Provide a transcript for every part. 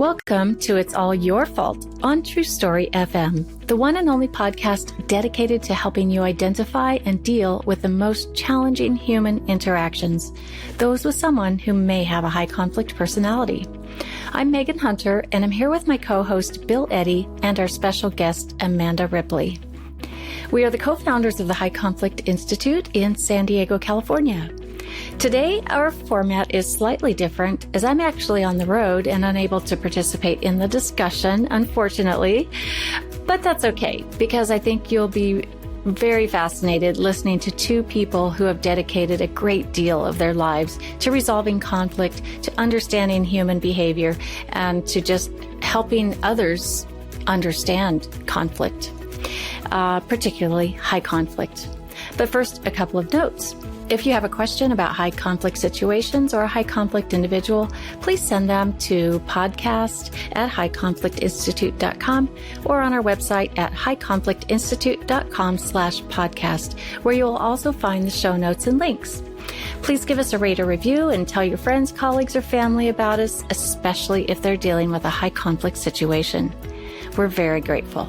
Welcome to It's All Your Fault on True Story FM, the one and only podcast dedicated to helping you identify and deal with the most challenging human interactions, those with someone who may have a high conflict personality. I'm Megan Hunter, and I'm here with my co-host Bill Eddy and our special guest Amanda Ripley. We are the co-founders of the High Conflict Institute in San Diego, California. Today, our format is slightly different as I'm actually on the road and unable to participate in the discussion, unfortunately. But that's okay, because I think you'll be very fascinated listening to two people who have dedicated a great deal of their lives to resolving conflict, to understanding human behavior, and to just helping others understand conflict, particularly high conflict. But first, a couple of notes. If you have a question about high conflict situations or a high conflict individual, please send them to podcast@highconflictinstitute.com or on our website at highconflictinstitute.com/podcast, where you will also find the show notes and links. Please give us a rate or review and tell your friends, colleagues, or family about us, especially if they're dealing with a high conflict situation. We're very grateful.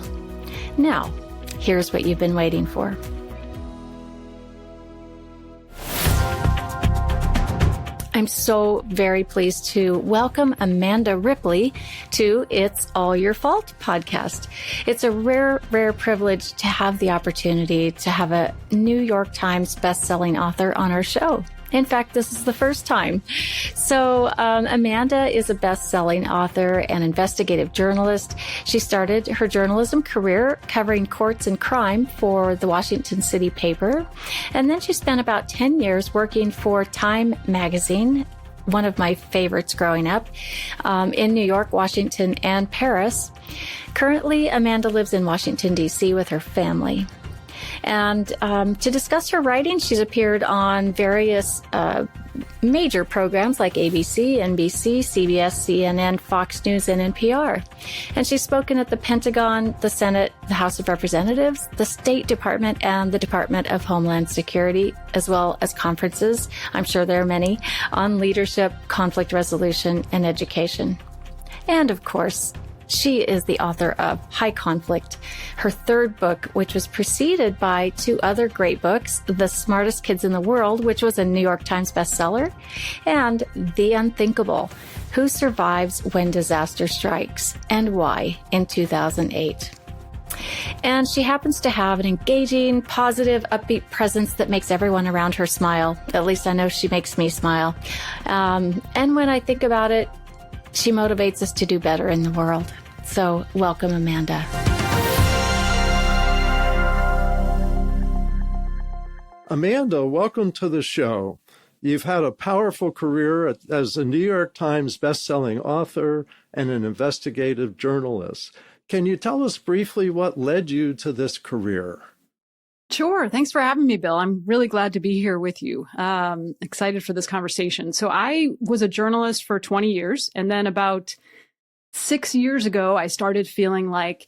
Now, here's what you've been waiting for. I'm so very pleased to welcome Amanda Ripley to It's All Your Fault podcast. It's a rare privilege to have the opportunity to have a New York Times bestselling author on our show. In fact, this is the first time. So Amanda is a best-selling author and investigative journalist. She started her journalism career covering courts and crime for the Washington City paper. And then she spent about 10 years working for Time magazine, one of my favorites growing up, in New York, Washington, and Paris. Currently, Amanda lives in Washington, D.C. with her family. And to discuss her writing, she's appeared on various major programs like ABC, NBC, CBS, CNN, Fox News, and NPR. And she's spoken at the Pentagon, the Senate, the House of Representatives, the State Department, and the Department of Homeland Security, as well as conferences, I'm sure there are many, on leadership, conflict resolution, and education. And of course, she is the author of High Conflict, her third book, which was preceded by two other great books, The Smartest Kids in the World, which was a New York Times bestseller, and The Unthinkable, Who Survives When Disaster Strikes and Why, in 2008. And she happens to have an engaging, positive, upbeat presence that makes everyone around her smile. At least I know she makes me smile. And when I think about it, she motivates us to do better in the world. So welcome, Amanda. Amanda, welcome to the show. You've had a powerful career as a New York Times bestselling author and an investigative journalist. Can you tell us briefly what led you to this career? Sure. Thanks for having me, Bill. I'm really glad to be here with you. Excited for this conversation. So I was a journalist for 20 years. And then about 6 years ago, I started feeling like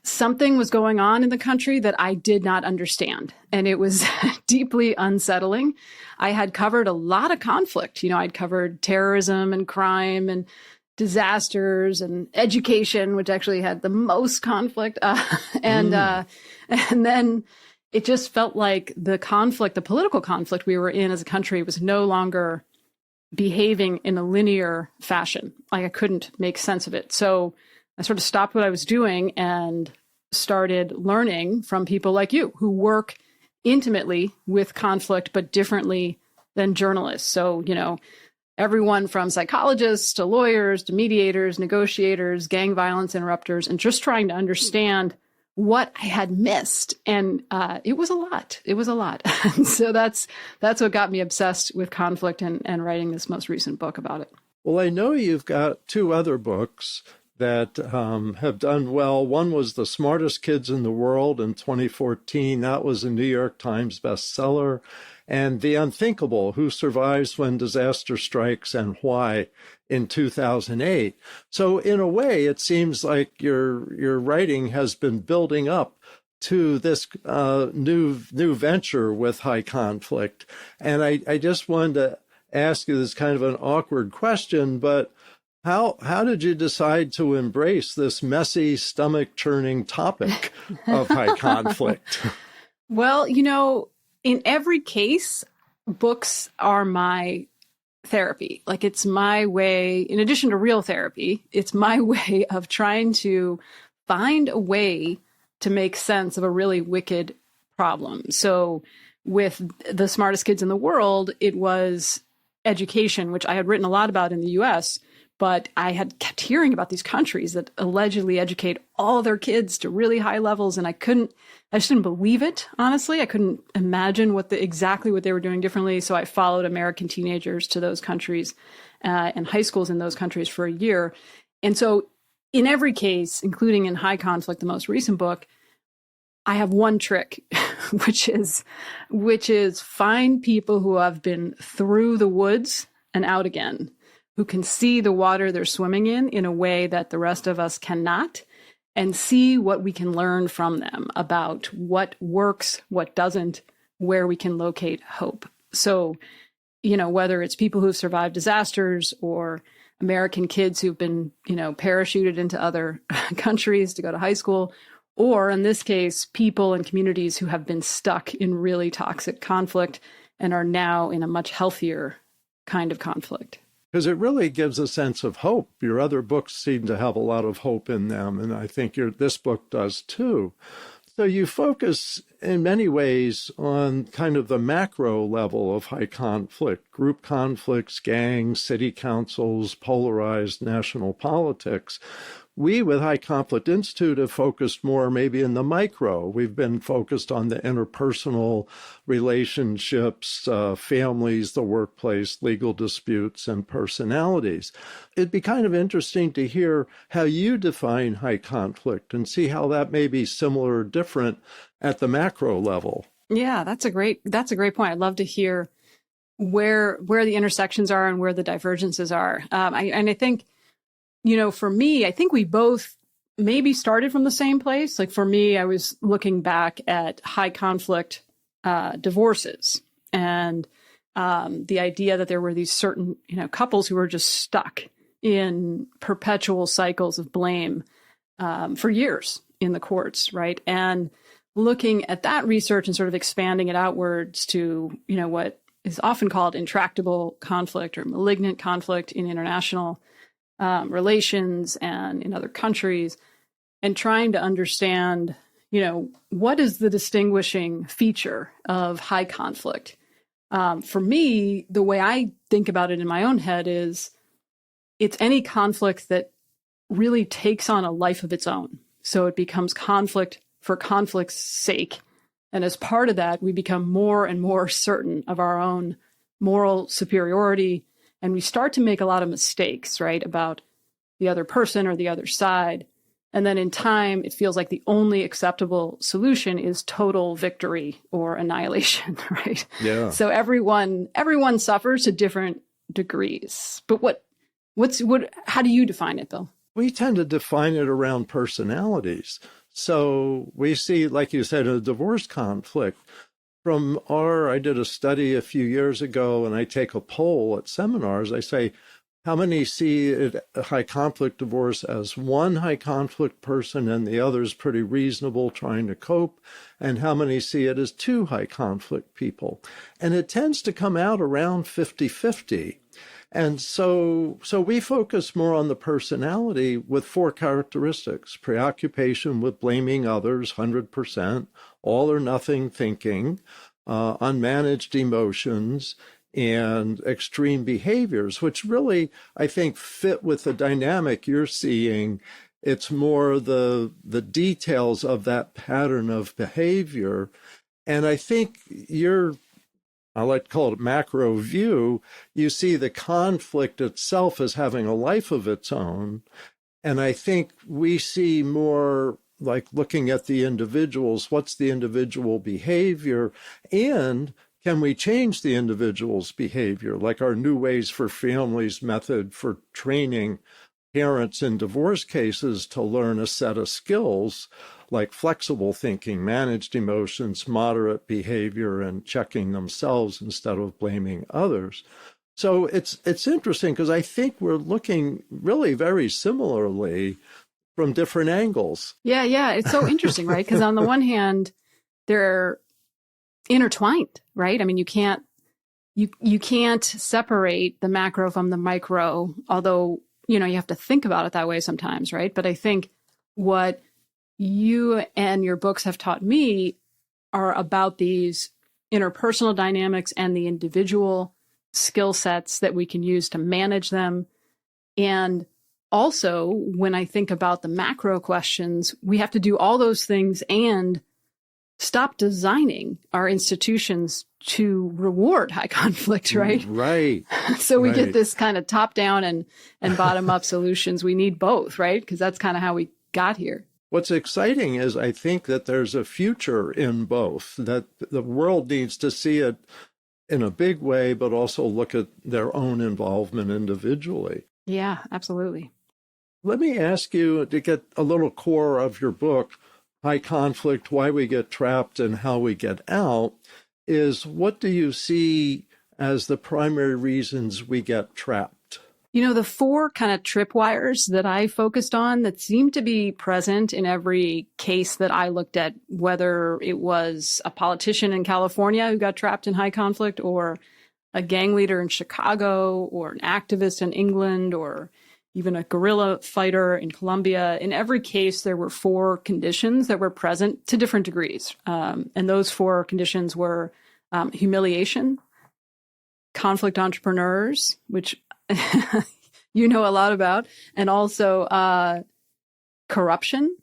something was going on in the country that I did not understand. And it was deeply unsettling. I had covered a lot of conflict. I'd covered terrorism and crime and disasters and education, which actually had the most conflict. And then it just felt like the political conflict we were in as a country was no longer behaving in a linear fashion. Like I couldn't make sense of it. So I sort of stopped what I was doing and started learning from people like you who work intimately with conflict, but differently than journalists. So, everyone from psychologists to lawyers to mediators, negotiators, gang violence interrupters, and just trying to understand what I had missed. And it was a lot. So that's what got me obsessed with conflict and writing this most recent book about it. Well, I know you've got two other books that have done well. One was The Smartest Kids in the World in 2014. That was a New York Times bestseller. And The Unthinkable, Who Survives When Disaster Strikes and Why, in 2008. So in a way, it seems like your writing has been building up to this new venture with High Conflict. And I just wanted to ask you this kind of an awkward question, but How did you decide to embrace this messy, stomach-churning topic of high conflict? Well, in every case, books are my therapy. Like, it's my way, in addition to real therapy, it's my way of trying to find a way to make sense of a really wicked problem. So with The Smartest Kids in the World, it was education, which I had written a lot about in the US, but I had kept hearing about these countries that allegedly educate all their kids to really high levels. And I just didn't believe it, honestly. I couldn't imagine exactly what they were doing differently. So I followed American teenagers to those countries and high schools in those countries for a year. And so in every case, including in High Conflict, the most recent book, I have one trick, which is find people who have been through the woods and out again, who can see the water they're swimming in a way that the rest of us cannot, and see what we can learn from them about what works, what doesn't, where we can locate hope. So, whether it's people who've survived disasters or American kids who've been, parachuted into other countries to go to high school, or in this case, people and communities who have been stuck in really toxic conflict and are now in a much healthier kind of conflict. Because it really gives a sense of hope. Your other books seem to have a lot of hope in them, and I think this book does too. So you focus in many ways on kind of the macro level of high conflict, group conflicts, gangs, city councils, polarized national politics. We, with High Conflict Institute, have focused more maybe in the micro. We've been focused on the interpersonal relationships, families, the workplace, legal disputes, and personalities. It'd be kind of interesting to hear how you define high conflict and see how that may be similar or different at the macro level. Yeah, that's a great point. I'd love to hear where the intersections are and where the divergences are. I think, for me, I think we both maybe started from the same place. Like, for me, I was looking back at high conflict divorces and the idea that there were these certain, couples who were just stuck in perpetual cycles of blame for years in the courts, right? And looking at that research and sort of expanding it outwards to, what is often called intractable conflict or malignant conflict in international relations and in other countries, and trying to understand, what is the distinguishing feature of high conflict? For me, the way I think about it in my own head is it's any conflict that really takes on a life of its own. So it becomes conflict for conflict's sake. And as part of that, we become more and more certain of our own moral superiority. And we start to make a lot of mistakes, right, about the other person or the other side. And then in time, it feels like the only acceptable solution is total victory or annihilation, right? Yeah. So everyone suffers to different degrees. But how do you define it, Bill? We tend to define it around personalities. So we see, like you said, a divorce conflict. I did a study a few years ago, and I take a poll at seminars. I say, how many see a high conflict divorce as one high conflict person and the other's pretty reasonable, trying to cope? And how many see it as two high conflict people? And it tends to come out around 50-50. And so we focus more on the personality with four characteristics: preoccupation with blaming others, 100%, all or nothing thinking, unmanaged emotions, and extreme behaviors, which really, I think, fit with the dynamic you're seeing. It's more the details of that pattern of behavior. And I think I like to call it macro view, you see the conflict itself as having a life of its own. And I think we see more like looking at the individuals, what's the individual behavior, and can we change the individual's behavior, like our New Ways for Families method for training parents in divorce cases to learn a set of skills like flexible thinking, managed emotions, moderate behavior, and checking themselves instead of blaming others. So it's interesting because I think we're looking really very similarly from different angles. Yeah, yeah. It's so interesting, right? Because on the one hand, they're intertwined, right? I mean, you can't separate the macro from the micro, although, you have to think about it that way sometimes, right? But I think what you and your books have taught me are about these interpersonal dynamics and the individual skill sets that we can use to manage them. And also, when I think about the macro questions, we have to do all those things and stop designing our institutions to reward high conflict, right? Right. So we get this kind of top down and bottom up solutions. We need both, right? Because that's kind of how we got here. What's exciting is I think that there's a future in both, that the world needs to see it in a big way, but also look at their own involvement individually. Yeah, absolutely. Let me ask you to get a little core of your book, High Conflict, Why We Get Trapped and How We Get Out, is what do you see as the primary reasons we get trapped? The 4 kind of tripwires that I focused on that seem to be present in every case that I looked at, whether it was a politician in California who got trapped in high conflict, or a gang leader in Chicago, or an activist in England, or even a guerrilla fighter in Colombia. In every case, there were 4 conditions that were present to different degrees. And those 4 conditions were humiliation, conflict entrepreneurs, which you know a lot about, and also corruption,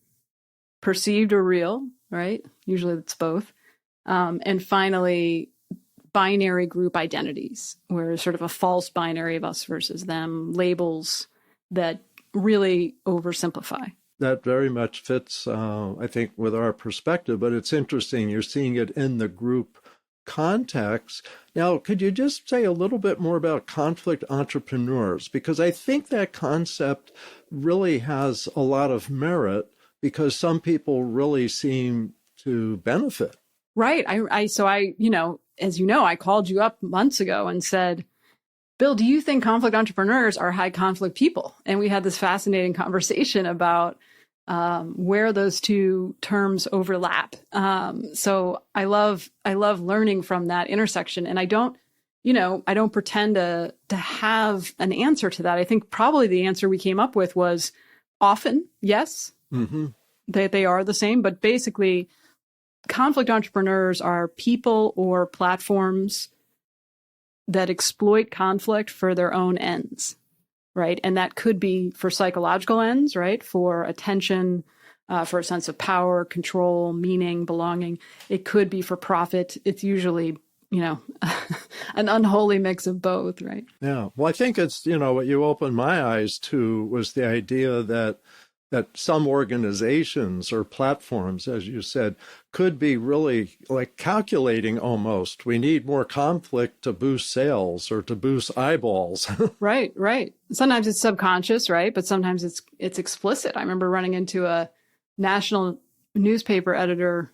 perceived or real, right? Usually it's both. And finally, binary group identities, where sort of a false binary of us versus them, labels that really oversimplify. That very much fits, I think, with our perspective, but it's interesting. You're seeing it in the group context. Now, could you just say a little bit more about conflict entrepreneurs? Because I think that concept really has a lot of merit because some people really seem to benefit. Right. So as I called you up months ago and said, Bill, do you think conflict entrepreneurs are high conflict people? And we had this fascinating conversation about where those 2 terms overlap. So I love learning from that intersection. And I don't pretend to have an answer to that. I think probably the answer we came up with was often, yes, they are the same. But basically, conflict entrepreneurs are people or platforms that exploit conflict for their own ends. Right. And that could be for psychological ends, right? For attention, for a sense of power, control, meaning, belonging. It could be for profit. It's usually, an unholy mix of both, right? Yeah. Well, I think it's, what you opened my eyes to was the idea that some organizations or platforms, as you said, could be really like calculating almost. We need more conflict to boost sales or to boost eyeballs. Right. Sometimes it's subconscious, right? But sometimes it's explicit. I remember running into a national newspaper editor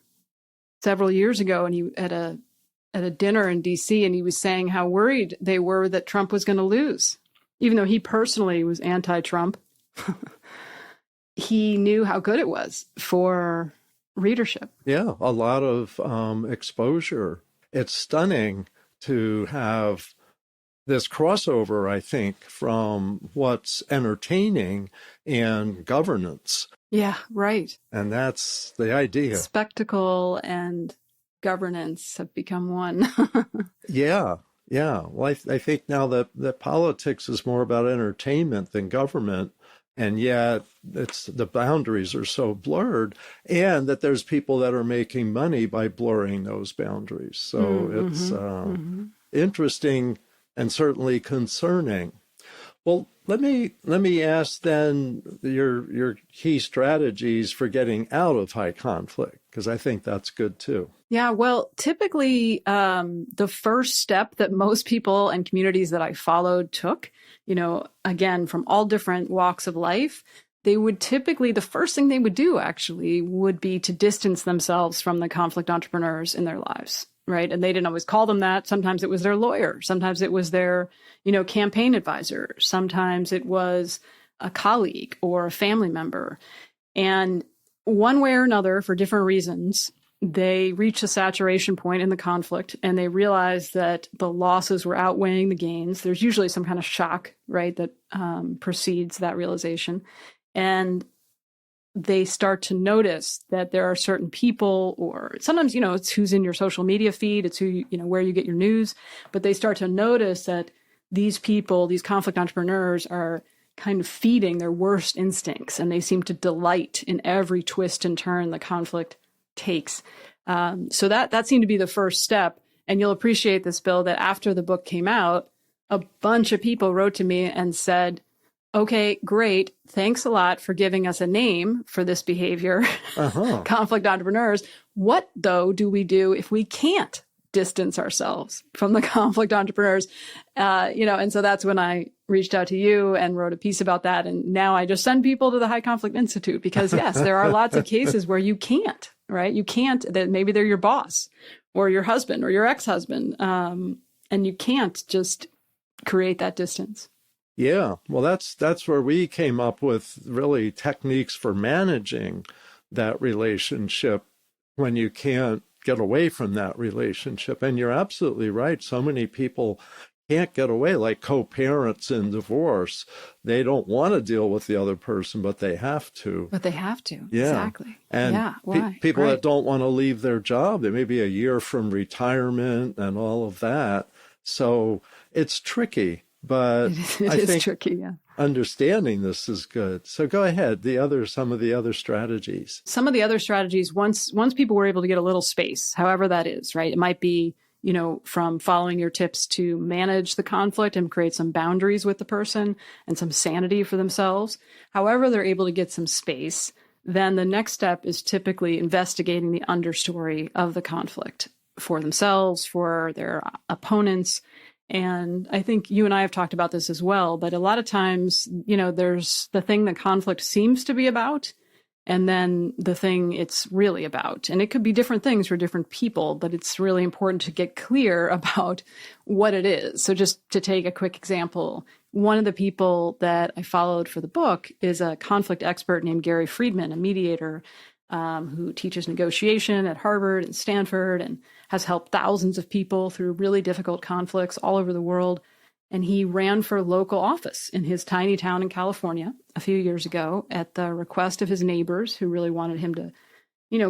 several years ago, and he at a dinner in DC, and he was saying how worried they were that Trump was going to lose, even though he personally was anti-Trump. He knew how good it was for readership. Yeah, a lot of exposure. It's stunning to have this crossover, I think, from what's entertaining and governance. Yeah, right. And that's the idea. Spectacle and governance have become one. Yeah. Well, I think now that politics is more about entertainment than government. And yet the boundaries are so blurred, and that there's people that are making money by blurring those boundaries. So it's interesting and certainly concerning. Well, let me ask then your key strategies for getting out of high conflict, because I think that's good too. Yeah, well, typically the first step that most people and communities that I followed took, again, from all different walks of life, they would typically, the first thing they would do actually would be to distance themselves from the conflict entrepreneurs in their lives, right? And they didn't always call them that. Sometimes it was their lawyer. Sometimes it was their, campaign advisor. Sometimes it was a colleague or a family member. And one way or another, for different reasons, they reached a saturation point in the conflict and they realized that the losses were outweighing the gains. There's usually some kind of shock, right, that precedes that realization. And they start to notice that there are certain people, or sometimes, it's who's in your social media feed, it's who, where you get your news, but they start to notice that these people, these conflict entrepreneurs, are kind of feeding their worst instincts, and they seem to delight in every twist and turn the conflict takes. So that seemed to be the first step. And you'll appreciate this, Bill, that after the book came out, a bunch of people wrote to me and said, okay, great. Thanks a lot for giving us a name for this behavior, conflict entrepreneurs. What, though, do we do if we can't distance ourselves from the conflict entrepreneurs? And so that's when I reached out to you and wrote a piece about that. And now I just send people to the High Conflict Institute because, yes, there are lots of cases where you can't, right? You can't, that maybe they're your boss or your husband or your ex-husband, and you can't just create that distance. Yeah, well, that's where we came up with really techniques for managing that relationship when you can't get away from that relationship. And you're absolutely right. So many people can't get away, like co-parents in divorce. They don't want to deal with the other person, but they have to. But they have to. Yeah. Exactly. And yeah. Why? People right. that don't want to leave their job, they may be a year from retirement and all of that. So it's tricky. But I think tricky, yeah. Understanding this is good. So go ahead. Some of the other strategies. Some of the other strategies, once people were able to get a little space, however that is, right? It might be, from following your tips to manage the conflict and create some boundaries with the person and some sanity for themselves. However they're able to get some space, then the next step is typically investigating the understory of the conflict for themselves, for their opponents. And I think you and I have talked about this as well, but a lot of times, there's the thing that conflict seems to be about, and then the thing it's really about. And it could be different things for different people, but it's really important to get clear about what it is. So just to take a quick example, one of the people that I followed for the book is a conflict expert named Gary Friedman, a mediator who teaches negotiation at Harvard and Stanford and has helped thousands of people through really difficult conflicts all over the world. And he ran for local office in his tiny town in California a few years ago at the request of his neighbors who really wanted him to,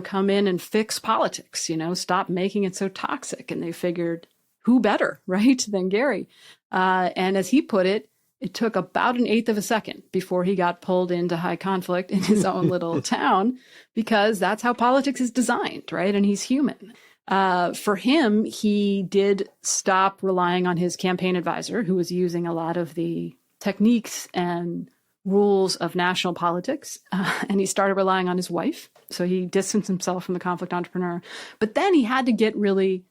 come in and fix politics, stop making it so toxic. And they figured, who better, right, than Gary? And as he put it, it took about an eighth of a second before he got pulled into high conflict in his own little town, because that's how politics is designed, right? And he's human. For him, he did stop relying on his campaign advisor, who was using a lot of the techniques and rules of national politics, and he started relying on his wife. So he distanced himself from the conflict entrepreneur. But then he had to get really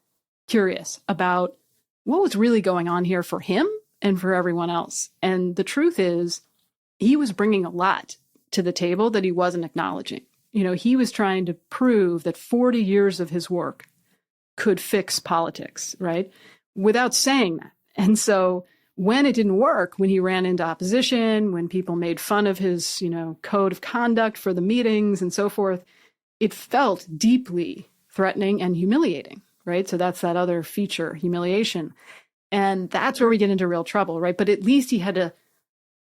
curious about what was really going on here for him and for everyone else. And the truth is, he was bringing a lot to the table that he wasn't acknowledging. He was trying to prove that 40 years of his work could fix politics, right? Without saying that. And so when it didn't work, when he ran into opposition, when people made fun of his, code of conduct for the meetings and so forth, it felt deeply threatening and humiliating, right? So that's that other feature, humiliation. And that's where we get into real trouble, right? But at least he had to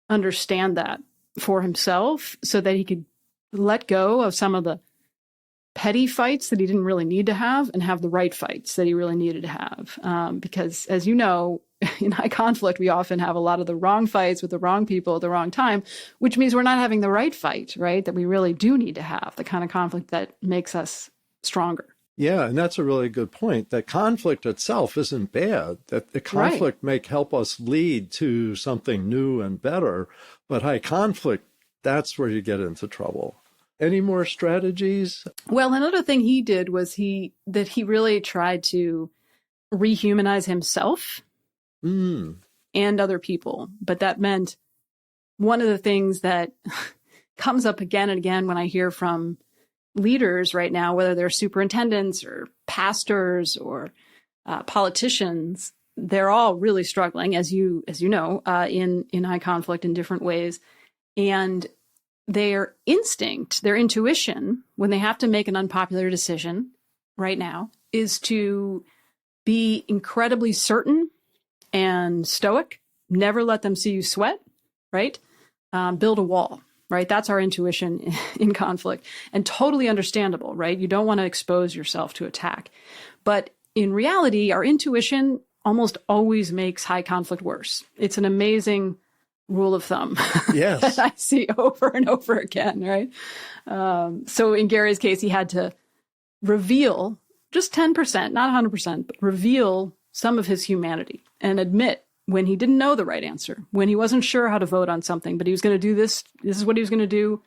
understand that for himself so that he could let go of some of the petty fights that he didn't really need to have and have the right fights that he really needed to have. Because as you know, in high conflict, we often have a lot of the wrong fights with the wrong people at the wrong time, which means we're not having the right fight, right? That we really do need to have, the kind of conflict that makes us stronger. Yeah, and that's a really good point. That conflict itself isn't bad. That the conflict may help us lead to something new and better, but high conflict, that's where you get into trouble. Any more strategies? Well, another thing he did was he really tried to rehumanize himself and other people. But that meant one of the things that comes up again and again when I hear from leaders right now, whether they're superintendents or pastors or politicians, they're all really struggling, as you know, in high conflict in different ways. And their instinct, their intuition, when they have to make an unpopular decision right now, is to be incredibly certain and stoic, never let them see you sweat, right? Build a wall, right? That's our intuition in conflict, and totally understandable, right? You don't want to expose yourself to attack. But in reality, our intuition almost always makes high conflict worse. It's an amazing rule of thumb Yes. that I see over and over again, right? So in Gary's case, he had to reveal just 10%, not 100%, but reveal some of his humanity and admit when he didn't know the right answer, when he wasn't sure how to vote on something, but he was going to do this. This is what he was going to do,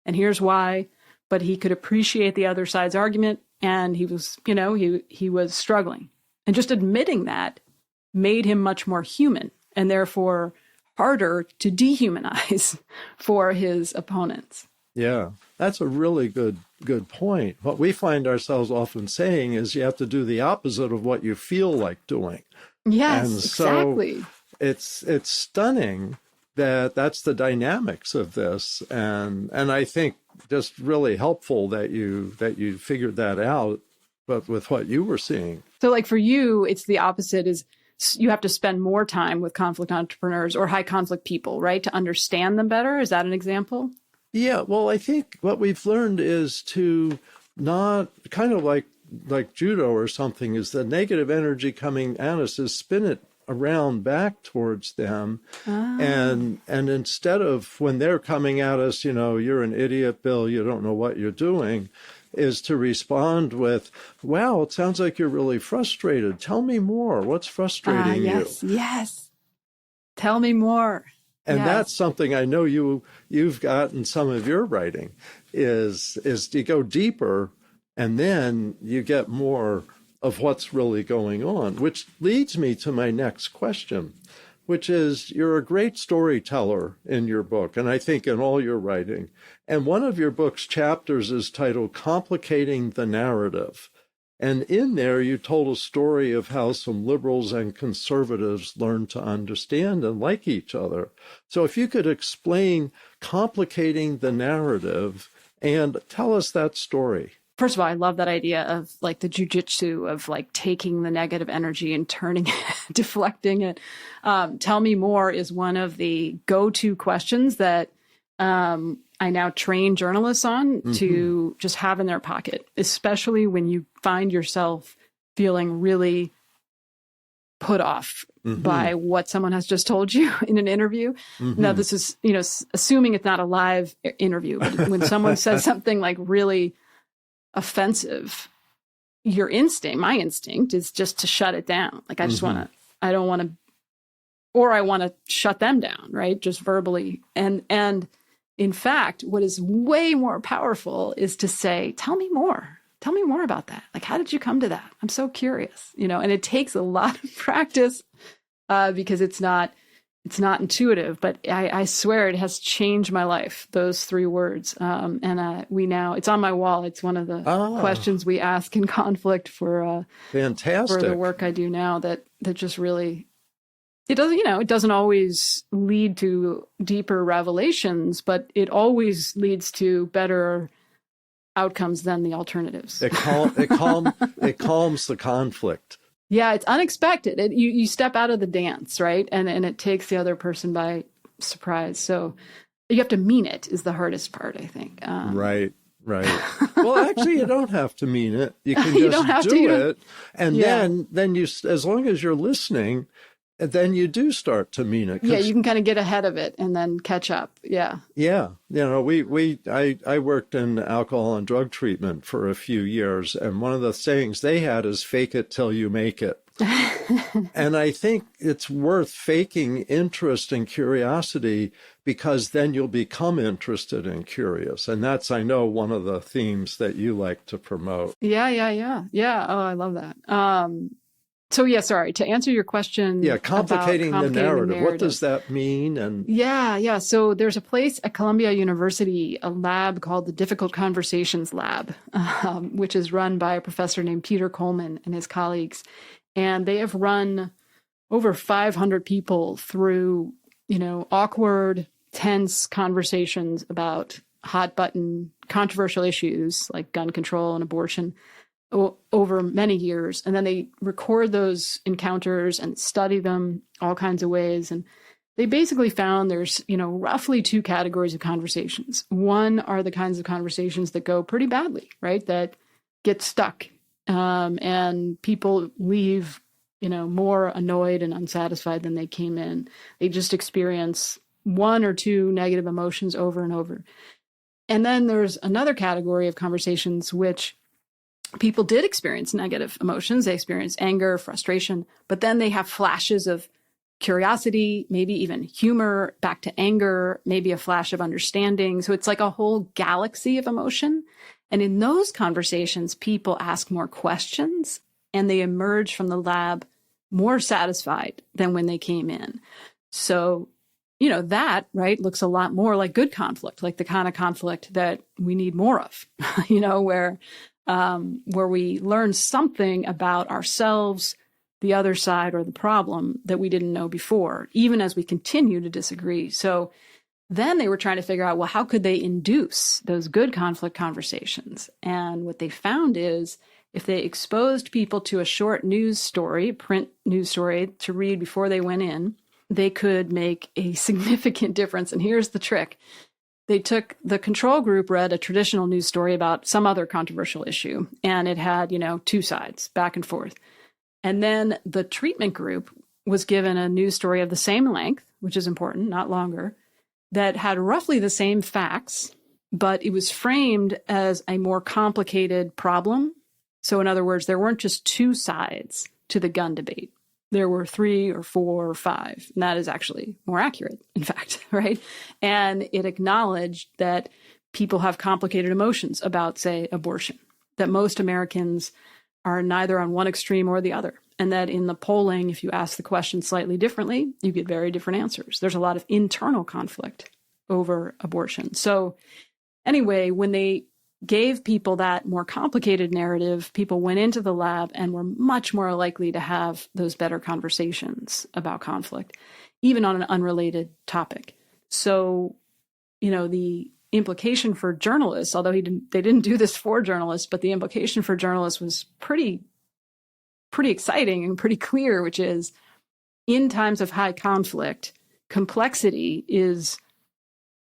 and here's why. But he could appreciate the other side's argument, and he was, he was struggling. And just admitting that made him much more human, and therefore harder to dehumanize for his opponents. Yeah, that's a really good point. What we find ourselves often saying is you have to do the opposite of what you feel like doing. Yes, and so exactly. It's stunning that that's the dynamics of this, and I think just really helpful that you figured that out, but with what you were seeing. So, like for you, it's the opposite. Is you have to spend more time with conflict entrepreneurs or high conflict people, right, to understand them better. Is that an example? Yeah, well, I think what we've learned is to not kind of like judo or something, is the negative energy coming at us is spin it around back towards them. And instead of when they're coming at us, you're an idiot, Bill, you don't know what you're doing, is to respond with, wow, it sounds like you're really frustrated. Tell me more. What's frustrating you? Yes. Tell me more. And that's something I know you've got in some of your writing is to go deeper, and then you get more of what's really going on, which leads me to my next question, which is you're a great storyteller in your book, and I think in all your writing. And one of your book's chapters is titled Complicating the Narrative. And in there, you told a story of how some liberals and conservatives learned to understand and like each other. So if you could explain complicating the narrative and tell us that story. First of all, I love that idea of like the jujitsu of like taking the negative energy and turning it, deflecting it. Tell me more is one of the go-to questions that I now train journalists on to just have in their pocket, especially when you find yourself feeling really put off by what someone has just told you in an interview. Now, this is, assuming it's not a live interview, but when someone says something like really offensive, my instinct is just to shut it down. Like, I want to shut them down, right? Just verbally. And in fact, what is way more powerful is to say, tell me more about that. Like, how did you come to that? I'm so curious, and it takes a lot of practice because it's not intuitive, but I swear it has changed my life, those 3 words. And it's on my wall. It's one of the questions we ask in conflict for fantastic for the work I do now that just really, it doesn't always lead to deeper revelations, but it always leads to better outcomes than the alternatives. It calms the conflict. Yeah, it's unexpected. You step out of the dance, right? And it takes the other person by surprise. So you have to mean it is the hardest part, I think. Right. Well, actually, you don't have to mean it. You can just do it. And then you, as long as you're listening, then you do start to mean it. Yeah, you can kind of get ahead of it and then catch up. Yeah. Yeah. I worked in alcohol and drug treatment for a few years. And one of the sayings they had is fake it till you make it. And I think it's worth faking interest and curiosity because then you'll become interested and curious. And that's, I know, one of the themes that you like to promote. Yeah. Oh, I love that. So sorry, to answer your question. Yeah, complicating the narrative. What does that mean? And Yeah. So there's a place at Columbia University, a lab called the Difficult Conversations Lab, which is run by a professor named Peter Coleman and his colleagues. And they have run over 500 people through, awkward, tense conversations about hot button controversial issues like gun control and abortion over many years. And then they record those encounters and study them all kinds of ways. And they basically found there's, roughly two categories of conversations. One are the kinds of conversations that go pretty badly, right? That get stuck. And people leave, more annoyed and unsatisfied than they came in. They just experience one or two negative emotions over and over. And then there's another category of conversations which people did experience negative emotions. They experience anger, frustration, but then they have flashes of curiosity, maybe even humor, back to anger, maybe a flash of understanding. So it's like a whole galaxy of emotion. And in those conversations, people ask more questions and they emerge from the lab more satisfied than when they came in. So, that, right, looks a lot more like good conflict, like the kind of conflict that we need more of, where we learn something about ourselves, the other side, or the problem that we didn't know before, even as we continue to disagree. So then they were trying to figure out, well, how could they induce those good conflict conversations? And what they found is if they exposed people to a short news story, print news story to read before they went in, they could make a significant difference. And here's the trick. They took the control group, read a traditional news story about some other controversial issue, and it had, two sides, back and forth. And then the treatment group was given a news story of the same length, which is important, not longer, that had roughly the same facts, but it was framed as a more complicated problem. So in other words, there weren't just two sides to the gun debate. There were 3 or 4 or 5. And that is actually more accurate, in fact, right? And it acknowledged that people have complicated emotions about, say, abortion, that most Americans are neither on one extreme or the other. And that in the polling, if you ask the question slightly differently, you get very different answers. There's a lot of internal conflict over abortion. So anyway, when they gave people that more complicated narrative, people went into the lab and were much more likely to have those better conversations about conflict, even on an unrelated topic. So, the implication for journalists, although they didn't do this for journalists, but the implication for journalists was pretty exciting and pretty clear, which is in times of high conflict, complexity is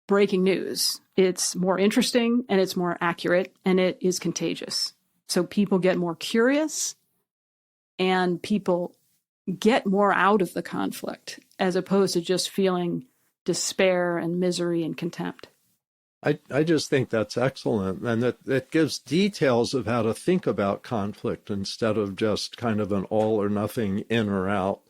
breaking news. It's more interesting and it's more accurate and it is contagious. So people get more curious and people get more out of the conflict as opposed to just feeling despair and misery and contempt. I just think that's excellent. And that gives details of how to think about conflict instead of just kind of an all or nothing in or out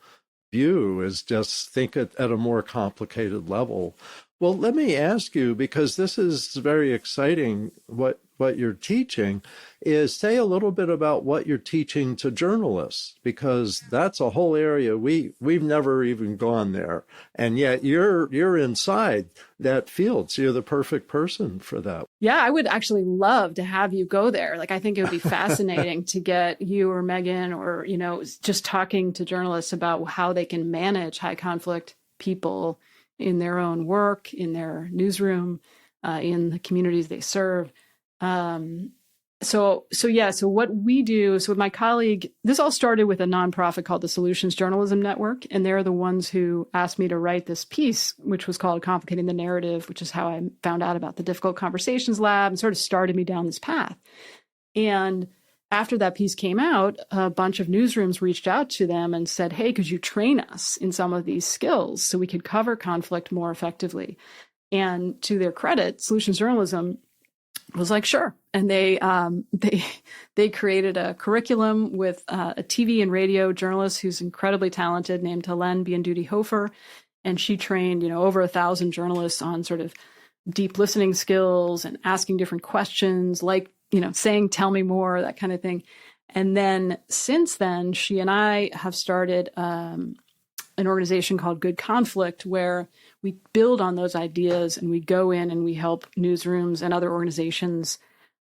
view, is just think at a more complicated level. Well, let me ask you, because this is very exciting, what you're teaching, is say a little bit about what you're teaching to journalists, because that's a whole area we've never even gone there. And yet you're inside that field. So you're the perfect person for that. Yeah, I would actually love to have you go there. Like, I think it would be fascinating to get you or Megan or, just talking to journalists about how they can manage high conflict people in their own work, in their newsroom, in the communities they serve. So what we do, so with my colleague, this all started with a nonprofit called the Solutions Journalism Network. And they're the ones who asked me to write this piece, which was called Complicating the Narrative, which is how I found out about the Difficult Conversations Lab and sort of started me down this path. And after that piece came out, a bunch of newsrooms reached out to them and said, hey, could you train us in some of these skills so we could cover conflict more effectively? And to their credit, Solutions Journalism was like, sure. And they created a curriculum with a TV and radio journalist who's incredibly talented named Helene Bianduti-Hofer. And she trained, over 1,000 journalists on sort of deep listening skills and asking different questions, like, saying, tell me more, that kind of thing. And then since then, she and I have started an organization called Good Conflict, where we build on those ideas and we go in and we help newsrooms and other organizations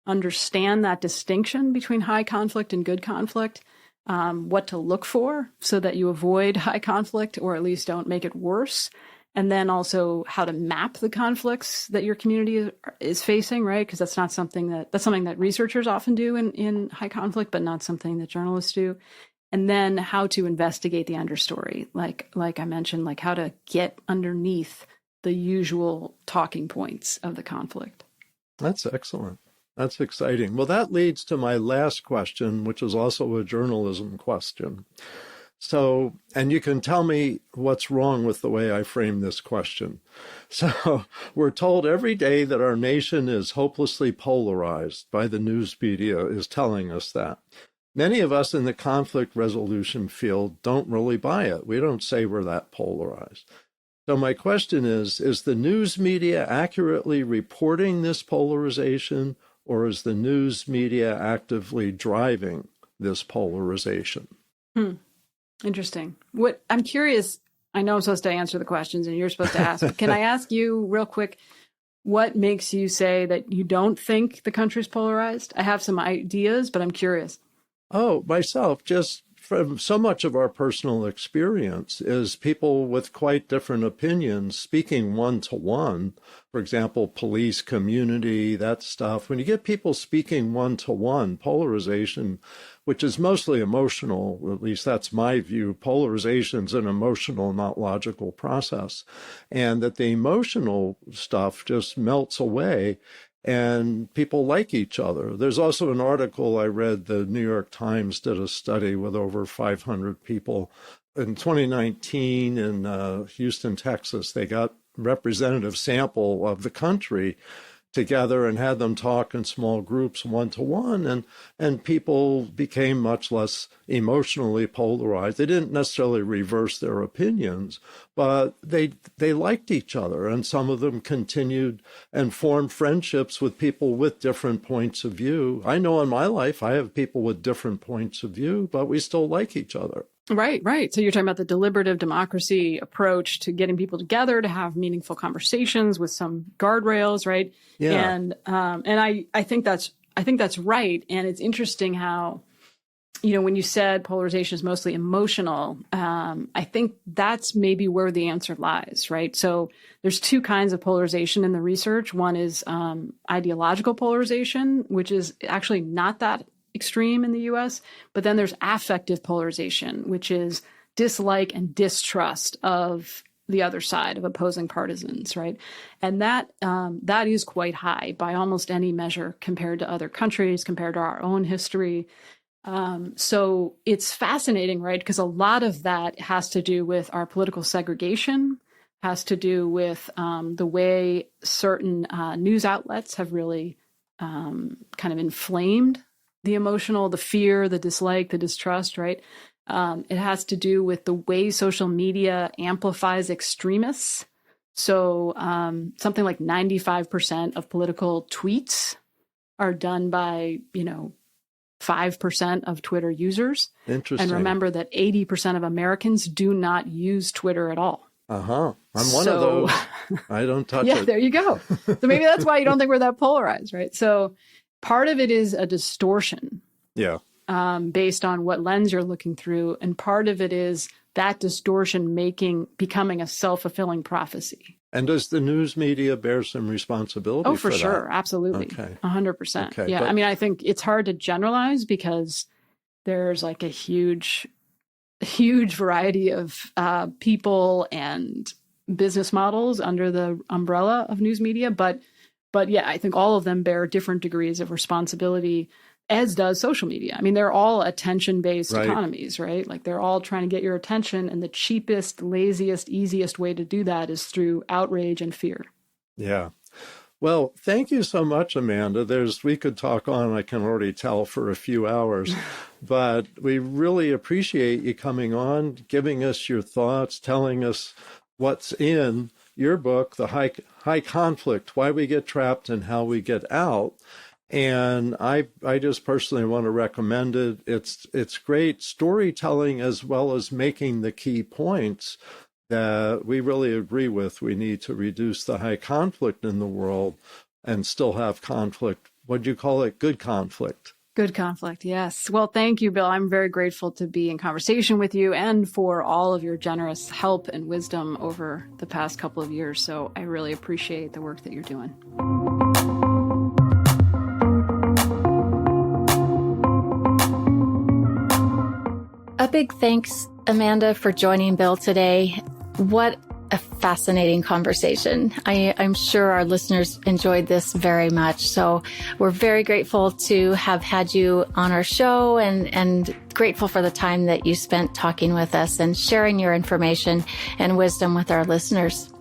understand that distinction between high conflict and good conflict, what to look for so that you avoid high conflict or at least don't make it worse. And then also how to map the conflicts that your community is facing, right? Because that's something that researchers often do in high conflict, but not something that journalists do. And then how to investigate the understory, like I mentioned, like how to get underneath the usual talking points of the conflict. That's excellent. That's exciting. Well, that leads to my last question, which is also a journalism question. So, and you can tell me what's wrong with the way I frame this question. So, we're told every day that our nation is hopelessly polarized by the news media is telling us that. Many of us in the conflict resolution field don't really buy it. We don't say we're that polarized. So my question is the news media accurately reporting this polarization, or is the news media actively driving this polarization? Interesting. I'm curious, I know I'm supposed to answer the questions and you're supposed to ask, but can I ask you real quick, what makes you say that you don't think the country's polarized? I have some ideas, but I'm curious. Oh, myself, just from so much of our personal experience is people with quite different opinions speaking one-to-one. For example, police, community, that stuff. When you get people speaking one-to-one, polarization, which is mostly emotional, at least that's my view, polarization is an emotional, not logical process. And that the emotional stuff just melts away and people like each other. There's also an article I read, the New York Times did a study with over 500 people in 2019 in Houston, Texas. They got representative sample of the country together and had them talk in small groups one-to-one, and people became much less emotionally polarized. They didn't necessarily reverse their opinions, but they liked each other, and some of them continued and formed friendships with people with different points of view. I know in my life I have people with different points of view, but we still like each other. Right. So you're talking about the deliberative democracy approach to getting people together to have meaningful conversations with some guardrails, right? Yeah. And I think that's right. And it's interesting how, when you said polarization is mostly emotional, I think that's maybe where the answer lies, right? So there's two kinds of polarization in the research. One is ideological polarization, which is actually not that extreme in the US, but then there's affective polarization, which is dislike and distrust of the other side, of opposing partisans, right? And that is quite high by almost any measure compared to other countries, compared to our own history. So it's fascinating, right? Because a lot of that has to do with our political segregation, has to do with the way certain news outlets have really kind of inflamed the emotional, the fear, the dislike, the distrust, right? It has to do with the way social media amplifies extremists. So something like 95% of political tweets are done by, 5% of Twitter users. Interesting. And remember that 80% of Americans do not use Twitter at all. I'm one of those. I don't touch it. Yeah, there you go. So maybe that's why you don't think we're that polarized, right? So part of it is a distortion. Yeah. Based on what lens you're looking through. And part of it is that distortion becoming a self-fulfilling prophecy. And does the news media bear some responsibility for that? Oh, for sure. Absolutely. Okay. 100%. Okay, yeah. I think it's hard to generalize because there's like a huge variety of people and business models under the umbrella of news media. But yeah, I think all of them bear different degrees of responsibility, as does social media. They're all attention-based economies, right? Like they're all trying to get your attention, and the cheapest, laziest, easiest way to do that is through outrage and fear. Yeah. Well, thank you so much, Amanda. We could talk on, I can already tell, for a few hours, but we really appreciate you coming on, giving us your thoughts, telling us what's in your book, The High Conflict, Why We Get Trapped and How We Get Out. And I just personally want to recommend it. It's great storytelling as well as making the key points that we really agree with. We need to reduce the high conflict in the world and still have conflict. What do you call it? Good conflict. Good conflict. Yes. Well, thank you, Bill. I'm very grateful to be in conversation with you and for all of your generous help and wisdom over the past couple of years. So I really appreciate the work that you're doing. A big thanks, Amanda, for joining Bill today. What a fascinating conversation. I'm sure our listeners enjoyed this very much. So we're very grateful to have had you on our show and grateful for the time that you spent talking with us and sharing your information and wisdom with our listeners.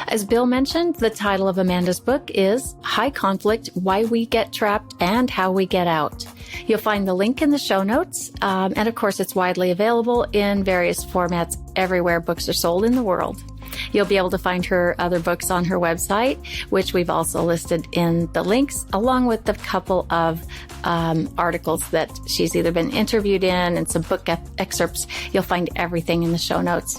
As Bill mentioned, the title of Amanda's book is High Conflict, Why We Get Trapped and How We Get Out. You'll find the link in the show notes. And of course, it's widely available in various formats everywhere books are sold in the world. You'll be able to find her other books on her website, which we've also listed in the links, along with a couple of articles that she's either been interviewed in and some book excerpts. You'll find everything in the show notes.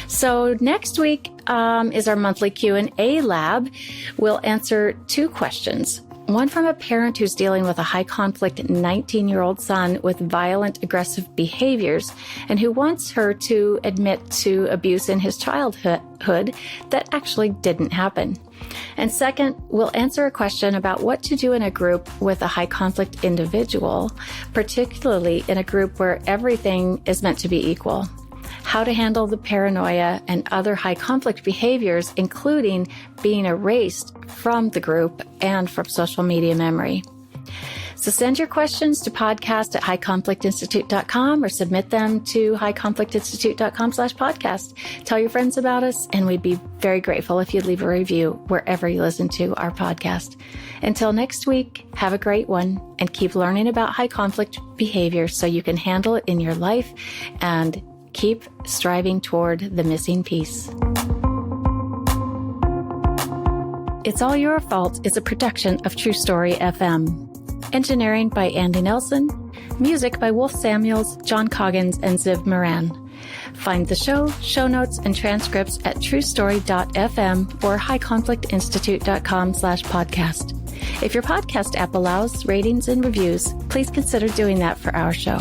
So next week is our monthly Q&A lab. We'll answer 2 questions. One from a parent who's dealing with a high conflict 19-year-old son with violent, aggressive behaviors and who wants her to admit to abuse in his childhood that actually didn't happen. And second, we'll answer a question about what to do in a group with a high conflict individual, particularly in a group where everything is meant to be equal. How to handle the paranoia and other high conflict behaviors, including being erased from the group and from social media memory. So send your questions to podcast@highconflictinstitute.com or submit them to highconflictinstitute.com/podcast. Tell your friends about us, and we'd be very grateful if you'd leave a review wherever you listen to our podcast. Until next week, have a great one and keep learning about high conflict behavior so you can handle it in your life and keep striving toward the missing piece. It's All Your Fault is a production of True Story FM. Engineering by Andy Nelson. Music by Wolf Samuels, John Coggins, and Ziv Moran. Find the show notes, and transcripts at truestory.fm or highconflictinstitute.com/podcast. If your podcast app allows ratings and reviews, please consider doing that for our show.